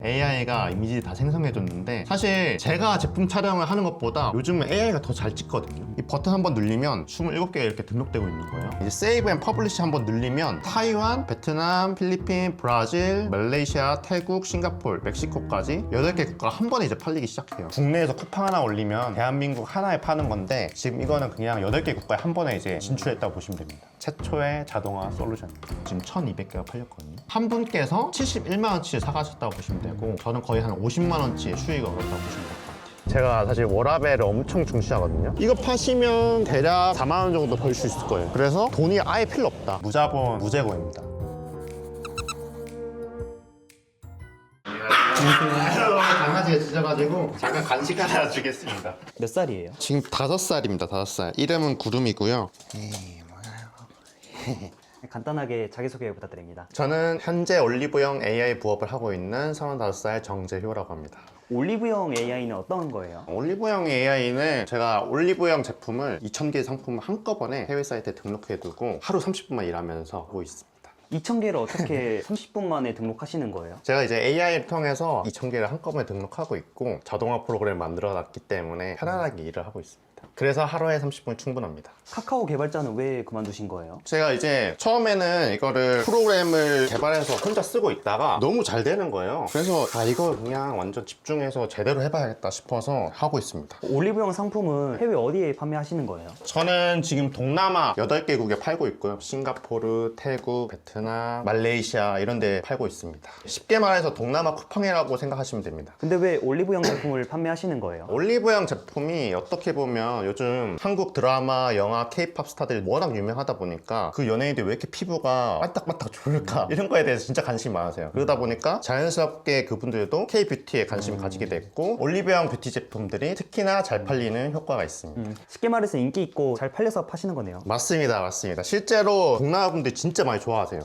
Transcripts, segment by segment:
AI가 이미지 다 생성해줬는데 사실 제가 제품 촬영을 하는 것보다 요즘은 AI가 더 잘 찍거든요. 이 버튼 한번 누르면 27개 이렇게 등록되고 있는 거예요. 이제 세이브 앤 퍼블리시 한번 누르면 타이완, 베트남, 필리핀, 브라질, 말레이시아, 태국, 싱가포르, 멕시코까지 8개 국가가 한 번에 이제 팔리기 시작해요. 국내에서 쿠팡 하나 올리면 대한민국 하나에 파는 건데 지금 이거는 그냥 8개 국가에 한 번에 이제 진출했다고 보시면 됩니다. 최초의 자동화 솔루션. 지금 1200개가 팔렸거든요. 한 분께서 71만 원치를 사가셨다고 보시면 되고 저는 거의 한 50만 원치의 수익을 얻었다고 보시면 될 것 같아요. 제가 사실 워라벨을 엄청 중시하거든요. 이거 파시면 대략 4만 원 정도 벌 수 있을 거예요. 그래서 돈이 아예 필요 없다. 무자본, 무재고입니다. 강아지가 짖어가지고 잠깐 간식 하나 주겠습니다. 몇 살이에요? 지금 5살입니다. 5살. 이름은 구름이고요. 간단하게 자기소개 부탁드립니다. 저는 현재 올리브영 AI 부업을 하고 있는 35살 정재효라고 합니다. 올리브영 AI는 어떤 거예요? 올리브영 AI는 제가 올리브영 제품을 2,000개의 상품을 한꺼번에 해외 사이트에 등록해두고 하루 30분만 일하면서 하고 있습니다. 2,000개를 어떻게 30분 만에 등록하시는 거예요? 제가 이제 AI를 통해서 2,000개를 한꺼번에 등록하고 있고 자동화 프로그램을 만들어 놨기 때문에 편안하게 일을 하고 있습니다. 그래서 하루에 30분 충분합니다. 카카오 개발자는 왜 그만두신 거예요? 제가 이제 처음에는 이거를 프로그램을 개발해서 혼자 쓰고 있다가 너무 잘 되는 거예요. 그래서 이거 그냥 완전 집중해서 제대로 해봐야겠다 싶어서 하고 있습니다. 올리브영 상품은 해외 어디에 판매하시는 거예요? 저는 지금 동남아 8개국에 팔고 있고요. 싱가포르, 태국, 베트남, 말레이시아 이런 데 팔고 있습니다. 쉽게 말해서 동남아 쿠팡이라고 생각하시면 됩니다. 근데 왜 올리브영 제품을 판매하시는 거예요? 올리브영 제품이 어떻게 보면 요즘 한국 드라마, 영화, K-팝 스타들이 워낙 유명하다 보니까 그 연예인들이 왜 이렇게 피부가 반딱반딱 좋을까 이런 거에 대해서 진짜 관심이 많으세요. 그러다 보니까 자연스럽게 그분들도 K-뷰티에 관심을 가지게 됐고 올리브영 뷰티 제품들이 특히나 잘 팔리는 효과가 있습니다. 쉽게 말해서 인기 있고 잘 팔려서 파시는 거네요. 맞습니다. 맞습니다. 실제로 동남아 분들이 진짜 많이 좋아하세요.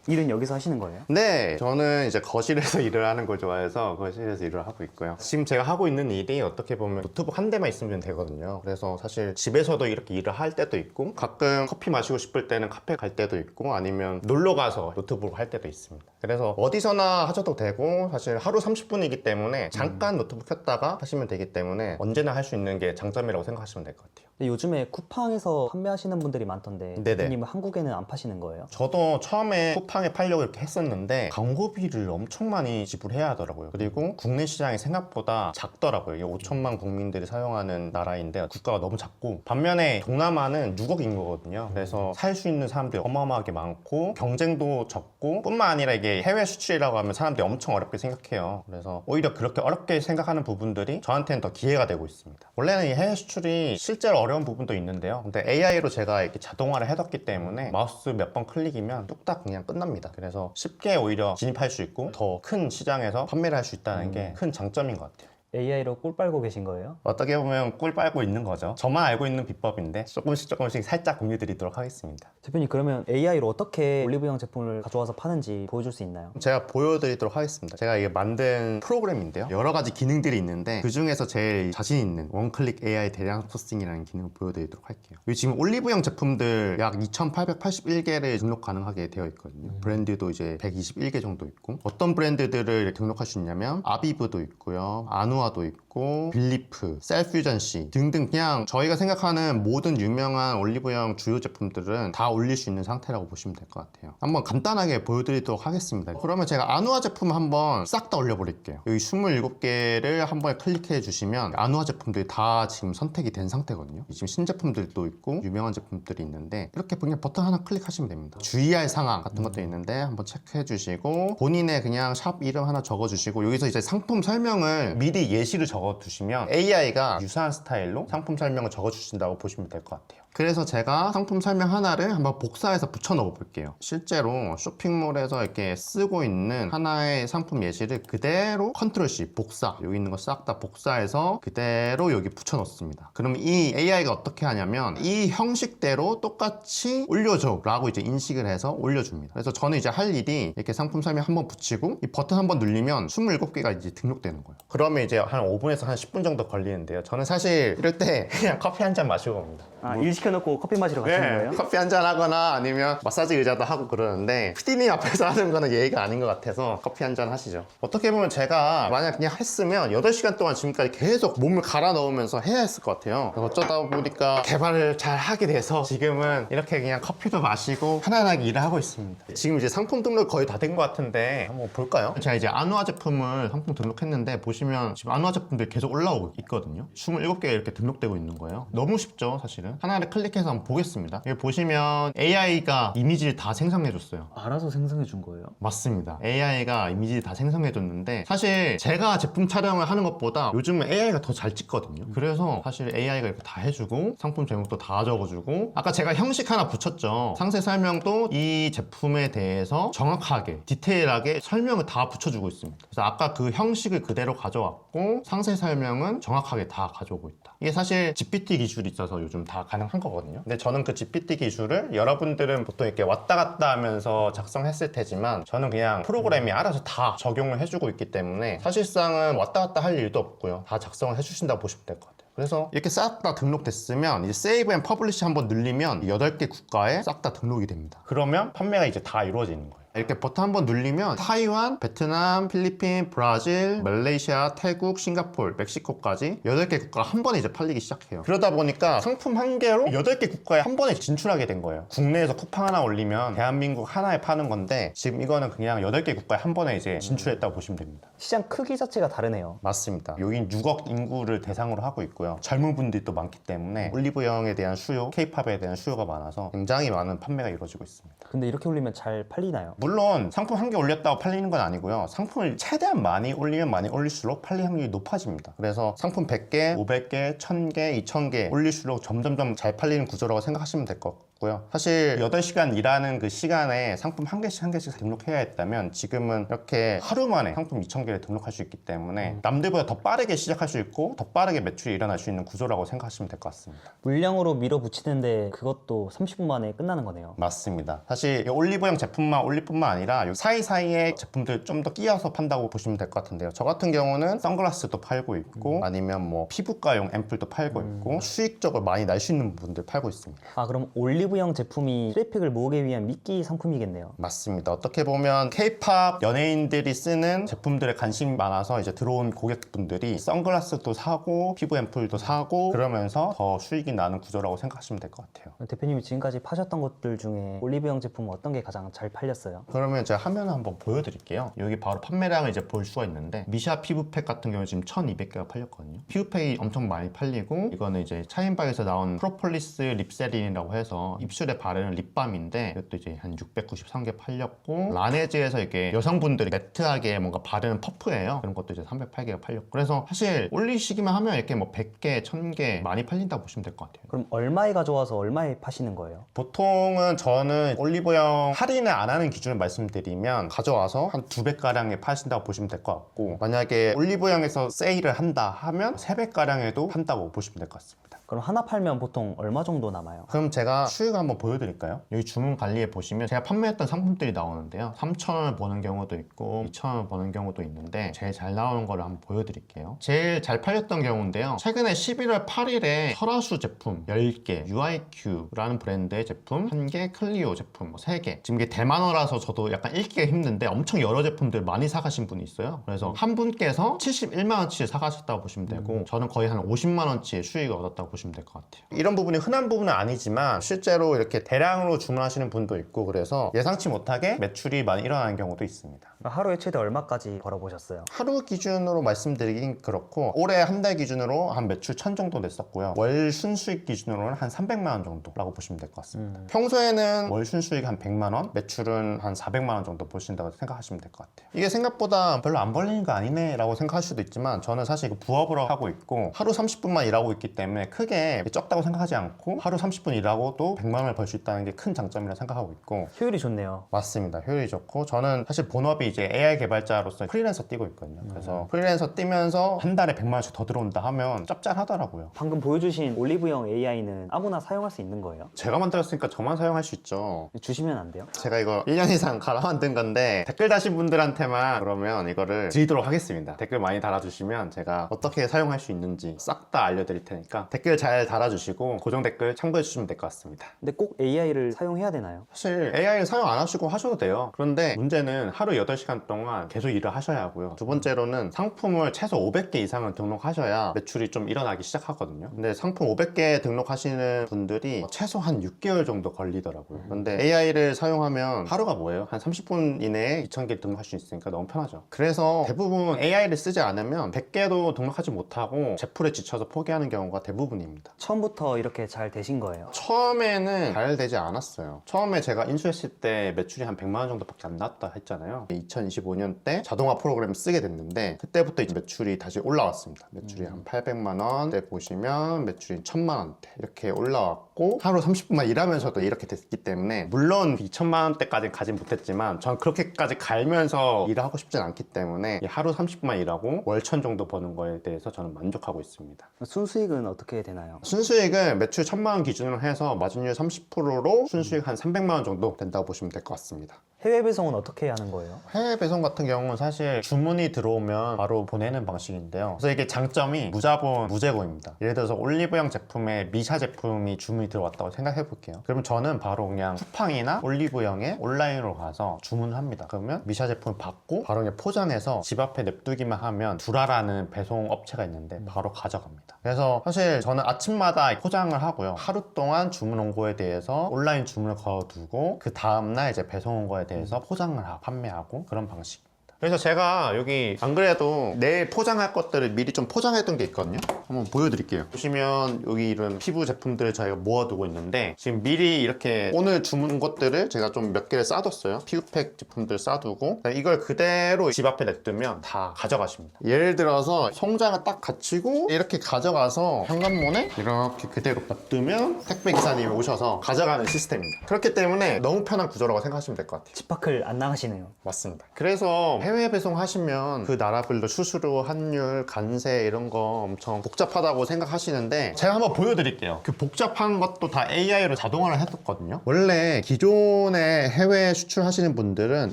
일은 여기서 하시는 거예요? 네, 저는 이제 거실에서 일을 하는 걸 좋아해서 거실에서 일을 하고 있고요. 지금 제가 하고 있는 일이 어떻게 보면 노트북 한 대만 있으면 되거든요. 그래서 사실 집에서도 이렇게 일을 할 때도 있고 가끔 커피 마시고 싶을 때는 카페 갈 때도 있고 아니면 놀러 가서 노트북을 할 때도 있습니다. 그래서 어디서나 하셔도 되고 사실 하루 30분이기 때문에 잠깐 노트북 켰다가 하시면 되기 때문에 언제나 할 수 있는 게 장점이라고 생각하시면 될 것 같아요. 근데 요즘에 쿠팡에서 판매하시는 분들이 많던데 네네. 대표님은 한국에는 안 파시는 거예요? 저도 처음에 쿠팡에 팔려고 이렇게 했었는데 광고비를 엄청 많이 지불해야 하더라고요. 그리고 국내 시장이 생각보다 작더라고요. 이게 5천만 국민들이 사용하는 나라인데 국가가 너무 작고 반면에 동남아는 6억 인구거든요. 그래서 살 수 있는 사람들이 어마어마하게 많고 경쟁도 적고 뿐만 아니라 이게 해외 수출이라고 하면 사람들이 엄청 어렵게 생각해요. 그래서 오히려 그렇게 어렵게 생각하는 부분들이 저한테는 더 기회가 되고 있습니다. 원래는 이 해외 수출이 실제로 어려운 부분도 있는데요. 근데 AI로 제가 이렇게 자동화를 해뒀기 때문에 마우스 몇 번 클릭이면 뚝딱 그냥 끝납니다. 그래서 쉽게 오히려 진입할 수 있고 더 큰 시장에서 판매를 할 수 있다는 게 큰 장점인 것 같아요. AI로 꿀 빨고 계신 거예요? 어떻게 보면 꿀 빨고 있는 거죠. 저만 알고 있는 비법인데 조금씩 살짝 공유드리도록 하겠습니다. 대표님 그러면 AI로 어떻게 올리브영 제품을 가져와서 파는지 보여줄 수 있나요? 제가 보여드리도록 하겠습니다. 제가 이게 만든 프로그램인데요. 여러 가지 기능들이 있는데 그 중에서 제일 자신 있는 원클릭 AI 대량 소싱이라는 기능을 보여드리도록 할게요. 여기 지금 올리브영 제품들 약 2,881개를 등록 가능하게 되어 있거든요. 브랜드도 이제 121개 정도 있고 어떤 브랜드들을 등록할 수 있냐면 아비브도 있고요. 아누아도 있고 빌리프, 셀퓨전시 등등 그냥 저희가 생각하는 모든 유명한 올리브영 주요 제품들은 다 올릴 수 있는 상태라고 보시면 될 것 같아요. 한번 간단하게 보여드리도록 하겠습니다. 그러면 제가 아누아 제품 한번 싹 다 올려버릴게요. 여기 27개를 한 번에 클릭해 주시면 아누아 제품들이 다 지금 선택이 된 상태거든요. 지금 신제품들도 있고 유명한 제품들이 있는데 이렇게 그냥 버튼 하나 클릭하시면 됩니다. 주의할 사항 같은 것도 있는데 한번 체크해 주시고 본인의 그냥 샵 이름 하나 적어 주시고 여기서 이제 상품 설명을 미리 예시를 적어 두시면 AI가 유사한 스타일로 상품 설명을 적어 주신다고 보시면 될 것 같아요. 그래서 제가 상품 설명 하나를 한번 복사해서 붙여 넣어 볼게요. 실제로 쇼핑몰에서 이렇게 쓰고 있는 하나의 상품 예시를 그대로 컨트롤 C 복사, 여기 있는 거 싹 다 복사해서 그대로 여기 붙여 넣습니다. 그럼 이 AI가 어떻게 하냐면 이 형식대로 똑같이 올려줘 라고 이제 인식을 해서 올려줍니다. 그래서 저는 이제 할 일이 이렇게 상품 설명 한번 붙이고 이 버튼 한번 눌리면 27개가 이제 등록되는 거예요. 그러면 이제 이제 한 5분에서 한 10분 정도 걸리는데요. 저는 사실 이럴 때 그냥 커피 한 잔 마시고 갑니다. 일 시켜놓고 커피 마시러 가시는 거예요? 커피 한 잔 하거나 아니면 마사지 의자도 하고 그러는데 PD님 앞에서 하는 거는 예의가 아닌 것 같아서 커피 한 잔 하시죠. 어떻게 보면 제가 만약 그냥 했으면 8시간 동안 지금까지 계속 몸을 갈아 넣으면서 해야 했을 것 같아요. 어쩌다 보니까 개발을 잘 하게 돼서 지금은 이렇게 그냥 커피도 마시고 편안하게 일을 하고 있습니다. 지금 이제 상품 등록 거의 다 된 것 같은데 한번 볼까요? 제가 이제 아누아 제품을 상품 등록했는데 보시면 지금 아누아 제품들이 계속 올라오고 있거든요. 27개 이렇게 등록되고 있는 거예요. 너무 쉽죠, 사실은. 하나를 클릭해서 한번 보겠습니다. 여기 보시면 AI가 이미지를 다 생성해줬어요. 알아서 생성해 준 거예요? 맞습니다. AI가 이미지를 다 생성해줬는데 사실 제가 제품 촬영을 하는 것보다 요즘은 AI가 더 잘 찍거든요. 그래서 사실 AI가 이렇게 다 해주고 상품 제목도 다 적어주고 아까 제가 형식 하나 붙였죠. 상세 설명도 이 제품에 대해서 정확하게 디테일하게 설명을 다 붙여주고 있습니다. 그래서 아까 그 형식을 그대로 가져왔고 상세 설명은 정확하게 다 가져오고 있다. 이게 사실 GPT 기술이 있어서 요즘 다 가능한 거거든요. 근데 저는 그 GPT 기술을 여러분들은 보통 이렇게 왔다 갔다 하면서 작성했을 테지만 저는 그냥 프로그램이 알아서 다 적용을 해주고 있기 때문에 사실상은 왔다 갔다 할 일도 없고요. 다 작성을 해주신다고 보시면 될 것 같아요. 그래서 이렇게 싹 다 등록됐으면 이제 세이브 앤 퍼블리시 한번 누르면 8개 국가에 싹 다 등록이 됩니다. 그러면 판매가 이제 다 이루어지는 거예요. 이렇게 버튼 한번 누르면 타이완, 베트남, 필리핀, 브라질, 말레이시아, 태국, 싱가포르, 멕시코까지 8개 국가가 한 번에 이제 팔리기 시작해요. 그러다 보니까 상품 한 개로 8개 국가에 한 번에 진출하게 된 거예요. 국내에서 쿠팡 하나 올리면 대한민국 하나에 파는 건데 지금 이거는 그냥 8개 국가에 한 번에 이제 진출했다고 보시면 됩니다. 시장 크기 자체가 다르네요. 맞습니다. 여긴 6억 인구를 대상으로 하고 있고요. 젊은 분들이 또 많기 때문에 올리브영에 대한 수요, 케이팝에 대한 수요가 많아서 굉장히 많은 판매가 이루어지고 있습니다. 근데 이렇게 올리면 잘 팔리나요? 물론 상품 한 개 올렸다고 팔리는 건 아니고요. 상품을 최대한 많이 올리면 많이 올릴수록 팔릴 확률이 높아집니다. 그래서 상품 100개, 500개, 1000개, 2000개 올릴수록 점점점 잘 팔리는 구조라고 생각하시면 될 것 같고요. 사실 8시간 일하는 그 시간에 상품 한 개씩 등록해야 했다면 지금은 이렇게 하루 만에 상품 2000개를 등록할 수 있기 때문에 남들보다 더 빠르게 시작할 수 있고 더 빠르게 매출이 일어날 수 있는 구조라고 생각하시면 될 것 같습니다. 물량으로 밀어붙이는데 그것도 30분 만에 끝나는 거네요. 맞습니다. 사실 이 올리브영 제품만 올릴 뿐만 아니라 요 사이사이에 제품들 좀 더 끼워서 판다고 보시면 될 것 같은데요. 저 같은 경우는 선글라스도 팔고 있고 아니면 뭐 피부과용 앰플도 팔고 있고 수익적으로 많이 날 수 있는 부분들 팔고 있습니다. 아, 그럼 올리브영 제품이 트래픽을 모으기 위한 미끼 상품이겠네요. 맞습니다. 어떻게 보면 K-팝 연예인들이 쓰는 제품들에 관심이 많아서 이제 들어온 고객분들이 선글라스도 사고 피부 앰플도 사고 그러면서 더 수익이 나는 구조라고 생각하시면 될 것 같아요. 대표님이 지금까지 파셨던 것들 중에 올리브영 제품 어떤 게 가장 잘 팔렸어요? 그러면 제가 화면을 한번 보여드릴게요. 여기 바로 판매량을 이제 볼 수가 있는데 미샤 피부팩 같은 경우는 지금 1200개가 팔렸거든요. 피부팩이 엄청 많이 팔리고 이거는 이제 차인바에서 나온 프로폴리스 립세린이라고 해서 입술에 바르는 립밤인데 이것도 이제 한 693개 팔렸고 라네즈에서 이렇게 여성분들이 매트하게 뭔가 바르는 퍼프예요. 그런 것도 이제 308개가 팔렸고 그래서 사실 올리시기만 하면 이렇게 뭐 100개, 1000개 많이 팔린다고 보시면 될 것 같아요. 그럼 얼마에 가져와서 얼마에 파시는 거예요? 보통은 저는 올리브영 할인을 안 하는 기준을 말씀드리면 가져와서 한 2배가량에 파신다고 보시면 될 것 같고 만약에 올리브영에서 세일을 한다 하면 3배가량에도 판다고 보시면 될 것 같습니다. 그럼 하나 팔면 보통 얼마 정도 남아요? 그럼 제가 수익을 한번 보여드릴까요? 여기 주문 관리에 보시면 제가 판매했던 상품들이 나오는데요. 3,000원을 버는 경우도 있고 2,000원을 버는 경우도 있는데 제일 잘 나오는 거를 한번 보여드릴게요. 제일 잘 팔렸던 경우인데요. 최근에 11월 8일에 설화수 제품 10개, UIQ라는 브랜드의 제품 1개, 클리오 제품 3개. 지금 이게 대만어라서 저도 약간 읽기가 힘든데 엄청 여러 제품들 많이 사가신 분이 있어요. 그래서 한 분께서 71만원치를 사가셨다고 보시면 되고 저는 거의 한 50만원치의 수익을 얻었다고 보시면 될 것 같아요. 이런 부분이 흔한 부분은 아니지만 실제로 이렇게 대량으로 주문하시는 분도 있고 그래서 예상치 못하게 매출이 많이 일어나는 경우도 있습니다. 하루에 최대 얼마까지 벌어보셨어요? 하루 기준으로 말씀드리긴 그렇고 올해 한 달 기준으로 한 매출 1000 정도 냈었고요. 월 순수익 기준으로는 한 300만 원 정도라고 보시면 될 것 같습니다. 평소에는 월 순수익 한 100만 원, 매출은 한 400만 원 정도 보신다고 생각하시면 될 것 같아요. 이게 생각보다 별로 안 벌리는 거 아니네 라고 생각할 수도 있지만 저는 사실 이거 부업으로 하고 있고 하루 30분만 일하고 있기 때문에 크게 적다고 생각하지 않고 하루 30분 일하고도 100만 원을 벌 수 있다는 게 큰 장점이라 생각하고 있고 효율이 좋네요. 맞습니다. 효율이 좋고 저는 사실 본업이 이제 AI 개발자로서 프리랜서 뛰고 있거든요. 그래서 프리랜서 뛰면서 한 달에 100만 원씩 더 들어온다 하면 짭짤하더라고요. 방금 보여주신 올리브영 AI는 아무나 사용할 수 있는 거예요? 제가 만들었으니까 저만 사용할 수 있죠. 주시면 안 돼요? 제가 이거 1년 이상 갈아 만든 건데 댓글 다신 분들한테만 그러면 이거를 드리도록 하겠습니다. 댓글 많이 달아주시면 제가 어떻게 사용할 수 있는지 싹 다 알려드릴 테니까 댓글 잘 달아주시고 고정 댓글 참고해 주시면 될 것 같습니다. 근데 꼭 AI를 사용해야 되나요? 사실 AI를 사용 안 하시고 하셔도 돼요. 그런데 문제는 하루 8시간 동안 계속 일을 하셔야 하고요. 두 번째로는 상품을 최소 500개 이상은 등록하셔야 매출이 좀 일어나기 시작하거든요. 근데 상품 500개 등록하시는 분들이 최소한 6개월 정도 걸리더라고요. 그런데 AI를 사용하면 하루가 뭐예요? 한 30분 이내에 2000개 등록할 수 있으니까 너무 편하죠. 그래서 대부분 AI를 쓰지 않으면 100개도 등록하지 못하고 제풀에 지쳐서 포기하는 경우가 대부분입니다. 처음부터 이렇게 잘 되신 거예요? 처음에는 잘 되지 않았어요. 처음에 제가 인수했을 때 매출이 한 100만 원 정도밖에 안 났다 했잖아요. 2025년 때 자동화 프로그램을 쓰게 됐는데 그때부터 이제 매출이 다시 올라왔습니다. 매출이 한 800만 원대 보시면 매출이 1000만 원대 이렇게 올라왔고 하루 30분만 일하면서도 이렇게 됐기 때문에 물론 2천만 원대까지 가진 못했지만 전 그렇게까지 갈면서 일을 하고 싶진 않기 때문에 하루 30분만 일하고 월천 정도 버는 거에 대해서 저는 만족하고 있습니다. 순수익은 어떻게 되나요? 순수익은 매출 1000만 원 기준으로 해서 마진율 30%로 순수익 한 300만 원 정도 된다고 보시면 될 것 같습니다. 해외 배송은 어떻게 하는 거예요? 해외 배송 같은 경우는 사실 주문이 들어오면 바로 보내는 방식인데요. 그래서 이게 장점이 무자본, 무재고입니다. 예를 들어서 올리브영 제품에 미샤 제품이 주문이 들어왔다고 생각해 볼게요. 그러면 저는 바로 그냥 쿠팡이나 올리브영에 온라인으로 가서 주문을 합니다. 그러면 미샤 제품을 받고 바로 그냥 포장해서 집 앞에 냅두기만 하면 두라라는 배송 업체가 있는데 바로 가져갑니다. 그래서 사실 저는 아침마다 포장을 하고요. 하루 동안 주문 온 거에 대해서 온라인 주문을 걸어두고 그 다음날 이제 배송 온 거에 대해서 포장을 하고 판매하고 그런 방식입니다. 그래서 제가 여기 안 그래도 내일 포장할 것들을 미리 좀 포장했던 게 있거든요. 한번 보여드릴게요. 보시면 여기 이런 피부 제품들을 저희가 모아두고 있는데 지금 미리 이렇게 오늘 주문 것들을 제가 좀 몇 개를 싸뒀어요. 피부팩 제품들 싸두고 이걸 그대로 집 앞에 냅두면 다 가져가십니다. 예를 들어서 송장을 딱 갖추고 이렇게 가져가서 현관문에 이렇게 그대로 놔두면 택배 기사님이 오셔서 가져가는 시스템입니다. 그렇기 때문에 너무 편한 구조라고 생각하시면 될 것 같아요. 집 밖을 안 나가시네요. 맞습니다. 그래서 해외 배송하시면 그 나라별로 수수료, 환율, 관세 이런 거 엄청 복잡하다고 생각하시는데 제가 한번 보여드릴게요. 그 복잡한 것도 다 AI로 자동화를 해뒀거든요. 원래 기존에 해외 수출하시는 분들은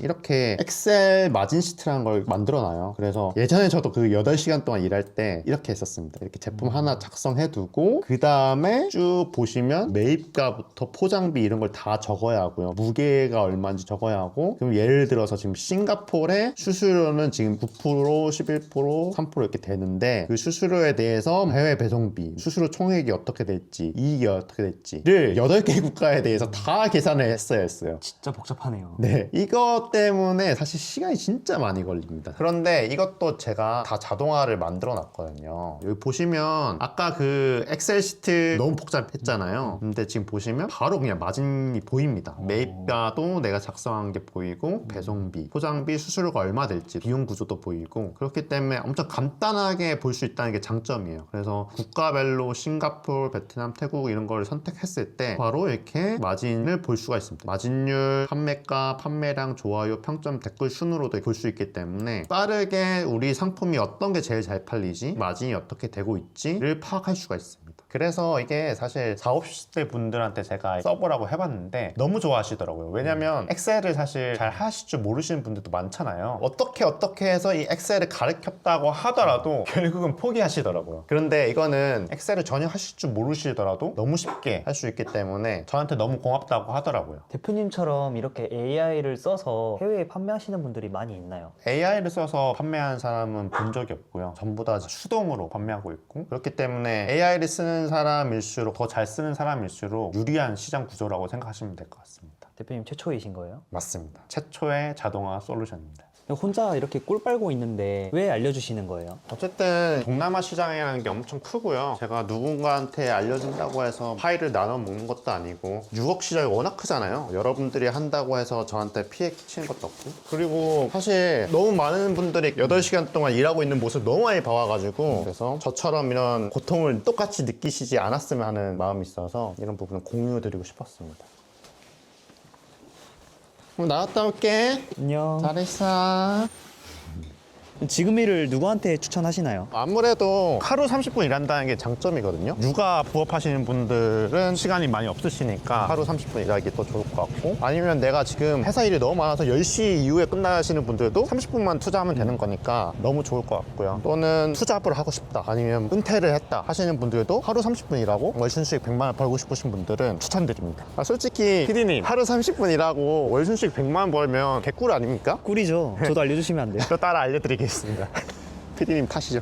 이렇게 엑셀 마진 시트라는 걸 만들어놔요. 그래서 예전에 저도 그 8시간 동안 일할 때 이렇게 했었습니다. 이렇게 제품 하나 작성해두고 그 다음에 쭉 보시면 매입가부터 포장비 이런 걸 다 적어야 하고요. 무게가 얼마인지 적어야 하고 그럼 예를 들어서 지금 싱가포르에 수수료는 지금 9%, 11%, 3% 이렇게 되는데 그 수수료에 대해서 해외 배송비, 수수료 총액이 어떻게 될지, 이익이 어떻게 될지를 8개 국가에 대해서 다 계산을 했어야 했어요. 진짜 복잡하네요. 네, 이것 때문에 사실 시간이 진짜 많이 걸립니다. 그런데 이것도 제가 다 자동화를 만들어 놨거든요. 여기 보시면 아까 그 엑셀 시트 너무 복잡했잖아요. 근데 지금 보시면 바로 그냥 마진이 보입니다. 매입가도 내가 작성한 게 보이고 배송비, 포장비, 수수료가 얼마 될지 비용 구조도 보이고 그렇기 때문에 엄청 간단하게 볼 수 있다는 게 장점이에요. 그래서 국가별로 싱가포르, 베트남, 태국 이런 걸 선택했을 때 바로 이렇게 마진을 볼 수가 있습니다. 마진율, 판매가, 판매량, 좋아요, 평점, 댓글 순으로도 볼 수 있기 때문에 빠르게 우리 상품이 어떤 게 제일 잘 팔리지, 마진이 어떻게 되고 있지를 파악할 수가 있습니다. 그래서 이게 사실 사업실 분들한테 제가 써보라고 해봤는데 너무 좋아하시더라고요. 왜냐면 엑셀을 사실 잘 하실 줄 모르시는 분들도 많잖아요. 어떻게 해서 이 엑셀을 가르쳤다고 하더라도 결국은 포기하시더라고요. 그런데 이거는 엑셀을 전혀 하실 줄 모르시더라도 너무 쉽게 할 수 있기 때문에 저한테 너무 고맙다고 하더라고요. 대표님처럼 이렇게 AI를 써서 해외에 판매하시는 분들이 많이 있나요? AI를 써서 판매하는 사람은 본 적이 없고요. 전부 다 수동으로 판매하고 있고 그렇기 때문에 AI를 쓰는 사람일수록 더 잘 쓰는 사람일수록 유리한 시장 구조라고 생각하시면 될 것 같습니다. 대표님 최초이신 거예요? 맞습니다. 최초의 자동화 솔루션입니다. 혼자 이렇게 꿀 빨고 있는데 왜 알려주시는 거예요? 어쨌든 동남아 시장이라는 게 엄청 크고요. 제가 누군가한테 알려준다고 해서 파일을 나눠 먹는 것도 아니고 6억 시장이 워낙 크잖아요. 여러분들이 한다고 해서 저한테 피해 끼치는 것도 없고 그리고 사실 너무 많은 분들이 8시간 동안 일하고 있는 모습 너무 많이 봐와가지고 그래서 저처럼 이런 고통을 똑같이 느끼시지 않았으면 하는 마음이 있어서 이런 부분을 공유드리고 싶었습니다. 나갔다 올게. 안녕. 잘했어. 지금 일을 누구한테 추천하시나요? 아무래도 하루 30분 일한다는 게 장점이거든요. 육아 부업하시는 분들은 시간이 많이 없으시니까 하루 30분 일하기 더 좋을 것 같고, 아니면 내가 지금 회사 일이 너무 많아서 10시 이후에 끝나시는 분들도 30분만 투자하면 되는 거니까 너무 좋을 것 같고요. 또는 투잡을 하고 싶다, 아니면 은퇴를 했다 하시는 분들도 하루 30분 일하고 월순 수익 100만 원 벌고 싶으신 분들은 추천드립니다. 솔직히 PD님 하루 30분 일하고 월순 수익 100만 원 벌면 개꿀 아닙니까? 꿀이죠. 저도 알려주시면 안 돼요? 저 따라 알려드리겠습니다. PD님 타시죠.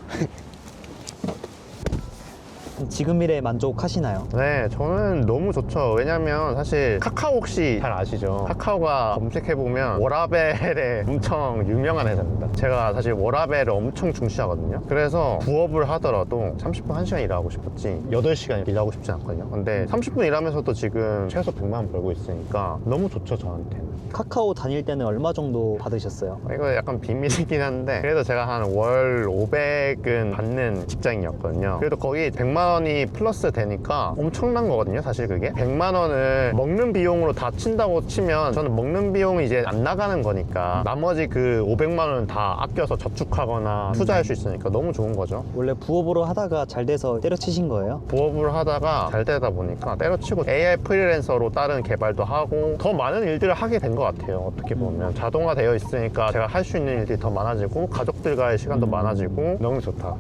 지금 일에 만족하시나요? 네, 저는 너무 좋죠. 왜냐면 사실 카카오 혹시 잘 아시죠? 카카오가 검색해보면 워라벨에 엄청 유명한 회사입니다. 제가 사실 워라벨을 엄청 중시하거든요. 그래서 부업을 하더라도 30분 1시간 일하고 싶었지 8시간 일하고 싶진 않거든요. 근데 30분 일하면서도 지금 최소 100만 원 벌고 있으니까 너무 좋죠, 저한테는. 카카오 다닐 때는 얼마 정도 받으셨어요? 이거 약간 비밀이긴 한데 그래도 제가 한 월 500은 받는 직장이었거든요. 그래도 거의 100만 원이 플러스 되니까 엄청난 거거든요, 사실 그게. 100만 원을 먹는 비용으로 다 친다고 치면 저는 먹는 비용이 이제 안 나가는 거니까 나머지 그 500만 원은 다 아껴서 저축하거나 투자할 수 있으니까 너무 좋은 거죠. 원래 부업으로 하다가 잘 돼서 때려치신 거예요? 부업을 하다가 잘 되다 보니까 때려치고 AI 프리랜서로 다른 개발도 하고 더 많은 일들을 하게 된 것 같아요. 어떻게 보면 자동화 되어 있으니까 제가 할 수 있는 일들이 더 많아지고 가족들과의 시간도 많아지고 너무 좋다.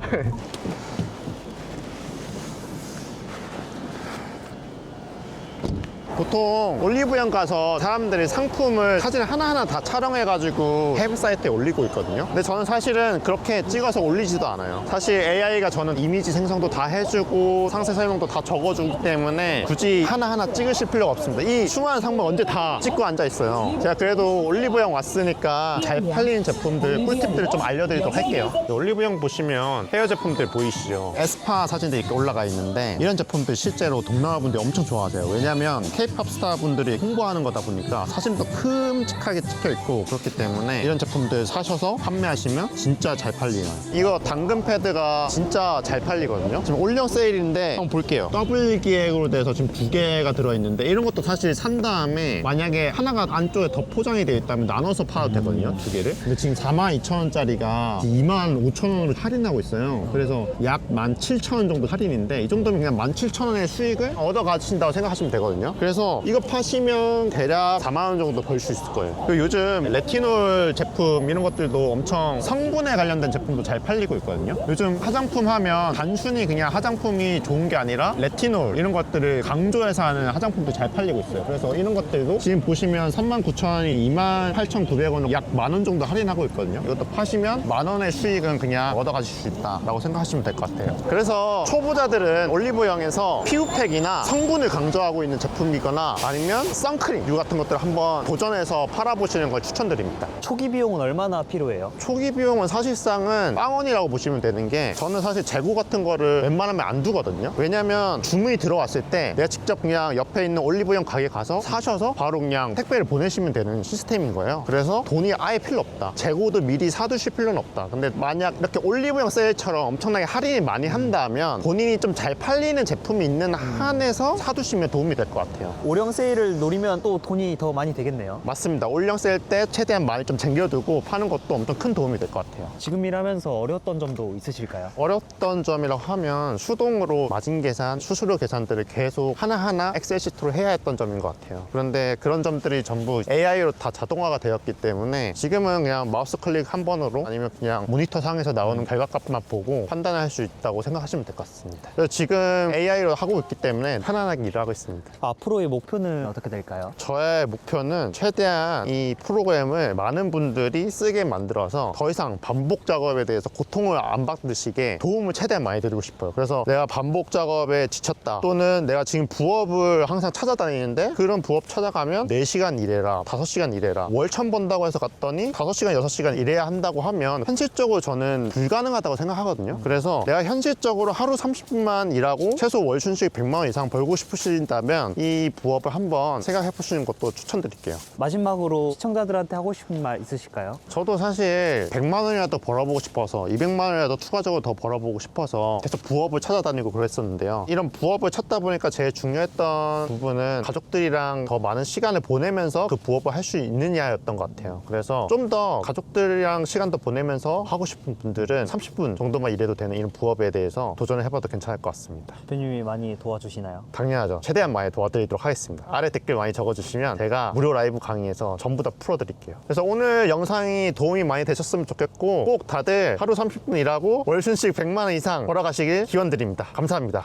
보통 올리브영 가서 사람들이 상품을 사진 하나하나 다 촬영해가지고 해외 사이트에 올리고 있거든요. 근데 저는 사실은 그렇게 찍어서 올리지도 않아요. 사실 AI가 저는 이미지 생성도 다 해주고 상세 설명도 다 적어주기 때문에 굳이 하나하나 찍으실 필요가 없습니다. 이 수많은 상품 언제 다 찍고 앉아 있어요. 제가 그래도 올리브영 왔으니까 잘 팔리는 제품들 꿀팁들을 좀 알려드리도록 할게요. 올리브영 보시면 헤어 제품들 보이시죠? 에스파 사진들이 이렇게 올라가 있는데 이런 제품들 실제로 동남아 분들이 엄청 좋아하세요. 왜냐면 K-팝 스타 분들이 홍보하는 거다 보니까 사진도 큼직하게 찍혀 있고 그렇기 때문에 이런 제품들 사셔서 판매하시면 진짜 잘 팔리나요. 이거 당근 패드가 진짜 잘 팔리거든요. 지금 올영 세일인데 한번 볼게요. 더블 기획으로 돼서 지금 2개가 들어있는데 이런 것도 사실 산 다음에 만약에 하나가 안쪽에 더 포장이 되어 있다면 나눠서 팔아도 되거든요, 2개를. 근데 지금 42,000원짜리가 25,000원으로 할인하고 있어요. 그래서 약 17,000원 정도 할인인데 이 정도면 그냥 17,000원의 수익을 얻어 가신다고 생각하시면 되거든요. 그래서 이거 파시면 대략 4만 원 정도 벌 수 있을 거예요. 그리고 요즘 레티놀 제품 이런 것들도 엄청 성분에 관련된 제품도 잘 팔리고 있거든요. 요즘 화장품 하면 단순히 그냥 화장품이 좋은 게 아니라 레티놀 이런 것들을 강조해서 하는 화장품도 잘 팔리고 있어요. 그래서 이런 것들도 지금 보시면 39,000원이 28,900원으로 약 만 원 정도 할인하고 있거든요. 이것도 파시면 만 원의 수익은 그냥 얻어 가실 수 있다라고 생각하시면 될 것 같아요. 그래서 초보자들은 올리브영에서 피부팩이나 성분을 강조하고 있는 제품이거나 아니면 선크림 같은 것들을 한번 도전해서 팔아보시는 걸 추천드립니다. 초기 비용은 얼마나 필요해요? 초기 비용은 사실상은 빵원이라고 보시면 되는 게 저는 사실 재고 같은 거를 웬만하면 안 두거든요. 왜냐면 주문이 들어왔을 때 내가 직접 그냥 옆에 있는 올리브영 가게 가서 사셔서 바로 그냥 택배를 보내시면 되는 시스템인 거예요. 그래서 돈이 아예 필요 없다. 재고도 미리 사두실 필요는 없다. 근데 만약 이렇게 올리브영 세일처럼 엄청나게 할인이 많이 한다면 본인이 좀 잘 팔리는 제품이 있는 한에서 사두시면 도움이 될 것 같아요. 오령 세일을 노리면 또 돈이 더 많이 되겠네요. 맞습니다. 올영 세일 때 최대한 많이 좀 쟁겨두고 파는 것도 엄청 큰 도움이 될 것 같아요. 지금 일하면서 어려웠던 점도 있으실까요? 어렵던 점이라고 하면 수동으로 마진 계산, 수수료 계산들을 계속 하나하나 엑셀 시트로 해야 했던 점인 것 같아요. 그런데 그런 점들이 전부 AI로 다 자동화가 되었기 때문에 지금은 그냥 마우스 클릭 한 번으로 아니면 그냥 모니터 상에서 나오는 결과값만 보고 판단할 수 있다고 생각하시면 될 것 같습니다. 그래서 지금 AI로 하고 있기 때문에 편안하게 일하고 있습니다. 앞으로의 목표는 어떻게 될까요? 저의 목표는 최대한 이 프로그램을 많은 분들이 쓰게 만들어서 더 이상 반복 작업에 대해서 고통을 안 받으시게 도움을 최대한 많이 드리고 싶어요. 그래서 내가 반복 작업에 지쳤다, 또는 내가 지금 부업을 항상 찾아다니는데 그런 부업 찾아가면 4시간 일해라, 5시간 일해라, 월천 번다고 해서 갔더니 5시간, 6시간 일해야 한다고 하면 현실적으로 저는 불가능하다고 생각하거든요. 그래서 내가 현실적으로 하루 30분만 일하고 최소 월 순수익 100만 원 이상 벌고 싶으신다면 이 부업을 한번 생각해 보시는 것도 추천드릴게요. 마지막으로 시청자들한테 하고 싶은 말 있으실까요? 저도 사실 100만 원이라도 벌어보고 싶어서 200만 원이라도 추가적으로 더 벌어보고 싶어서 계속 부업을 찾아다니고 그랬었는데요. 이런 부업을 찾다 보니까 제일 중요했던 부분은 가족들이랑 더 많은 시간을 보내면서 그 부업을 할 수 있느냐였던 것 같아요. 그래서 좀 더 가족들이랑 시간도 보내면서 하고 싶은 분들은 30분 정도만 일해도 되는 이런 부업에 대해서 도전을 해봐도 괜찮을 것 같습니다. 대표님이 많이 도와주시나요? 당연하죠. 최대한 많이 도와드리도록 하겠습니다. 아래 댓글 많이 적어주시면 제가 무료 라이브 강의에서 전부 다 풀어드릴게요. 그래서 오늘 영상이 도움이 많이 되셨으면 좋겠고 꼭 다들 하루 30분 일하고 월 순식 100만 원 이상 벌어가시길 기원드립니다. 감사합니다.